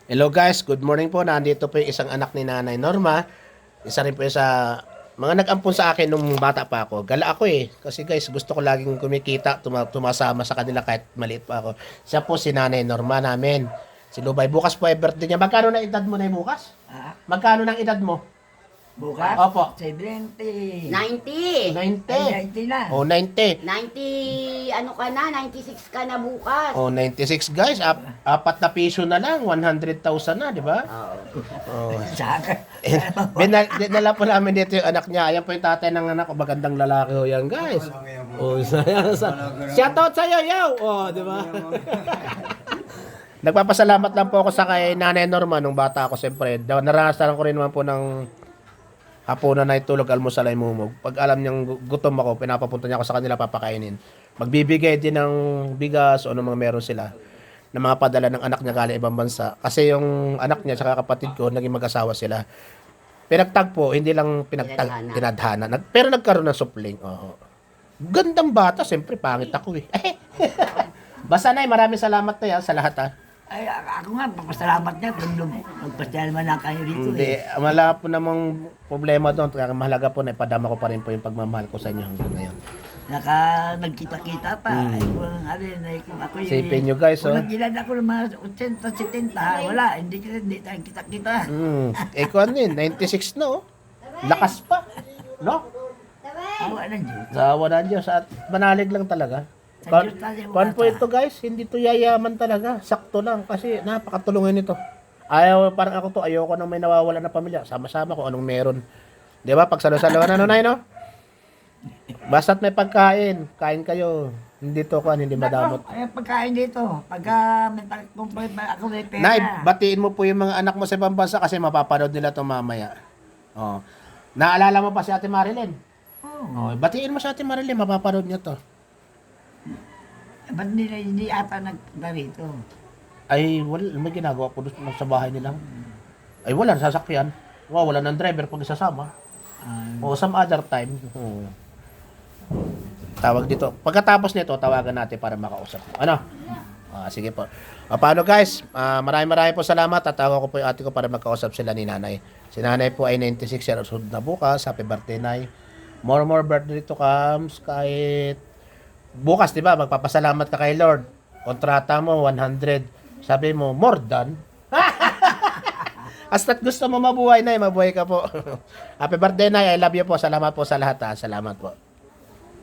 Hello guys, good morning po. Nandito po yung isang anak ni Nanay Norma. Isa rin po yung sa mga nag-ampun sa akin nung bata pa ako. Gala ako eh. Kasi guys, gusto ko laging kumikita, tumasama sa kanila kahit maliit pa ako. Siya po si Nanay Norma namin. Si Lubay. Bukas po ay birthday niya. Magkano na edad mo na bukas? Ah, Magkano ng edad mo? bukas? Opo. 70. 90. 90. Ay, 90 na. Oh, 90. 90, ano ka na, 96 ka na bukas. Oh, 96 guys. Apat na piso na lang. 100,000 na, di ba? Oh. Saka. Dinala po namin dito yung anak niya. Ayan po yung tatay ng anak ko. Magandang lalaki ho yan, guys. Oh, shoutout sa'yo, yaw! Oh, di ba? Nagpapasalamat lang po ako sa kay Nanay Norma nung bata ako, siyempre. Naranasan ko rin naman po ng hapunan na itulog, almusal ay mumog. Pag alam niyang gutom ako, pinapapunta niya ako sa kanila, papakainin. Magbibigay din ng bigas o ano mga meron sila na mga padala ng anak niya galing ibang bansa. Kasi yung anak niya at kapatid ko, naging mag-asawa sila. Pinagtagpo, hindi lang tinadhana. Pero nagkaroon ng supling. Oo. Gandang bata, siyempre pangit ako eh. Basta na maraming salamat na sa lahat ah. Ay, ako nga, papasalamat niya kung magpasyal man lang kayo dito Hindi, eh. wala po namang problema doon. Kaya mahalaga po na ipadama ko pa rin po yung pagmamahal ko sa inyo hanggang ngayon. Nagkita-kita pa. Ay, kung kung ako yung... Sipin nyo guys, oh. Kung nagilad ako ng mga 80, 70, wala. Hindi tayo kita-kita. Eh, kung ano yun, 96 na oh. Lakas pa. No? Awa na Diyos. Sawa na Diyos at manalig lang talaga. Sa Diyos tayo Kuan po wata. ito guys, hindi to yayaman talaga. Sakto lang kasi napakatulungan nito. Ayaw, parang ako to, ayoko nang may nawawala na pamilya. Sama-sama kung anong meron. Di ba? Pag salo-saluhan ano na no? Basta't may pagkain, kain kayo. Hindi to kuan, hindi madamot. Ay, pagkain dito. Pagka may ako may pera. Nay, batiin mo po yung mga anak mo sa ibang bansa kasi mapapanood nila to mamaya. Oh. Naalala mo pa si Ate Marilyn? Oh, batiin mo sa Ate Marilyn, mapapanood niya to. Ba't hindi ata nagpunta rito? Ay, wala, may ginagawa po doon sa bahay nila. Ay, wala, sasakyan. Wow, wala ng driver pag isasama. O some other time. Tawag dito. Pagkatapos nito, tawagan natin para makausap. Ano? Sige po. Paano guys? Maraming po salamat. Tatawag ko po yung ate ko para magkausap sila ni nanay. Si nanay po ay 96 years old na bukas. Happy birthday, nay. More birthday to comes kahit bukas, di ba? Magpapasalamat ka kay Lord. Kontrata mo, 100. Sabi mo, more than. Basta't gusto mo mabuhay, nay. Mabuhay ka po. Happy birthday, nay. I love you po. Salamat po sa lahat. Salamat po.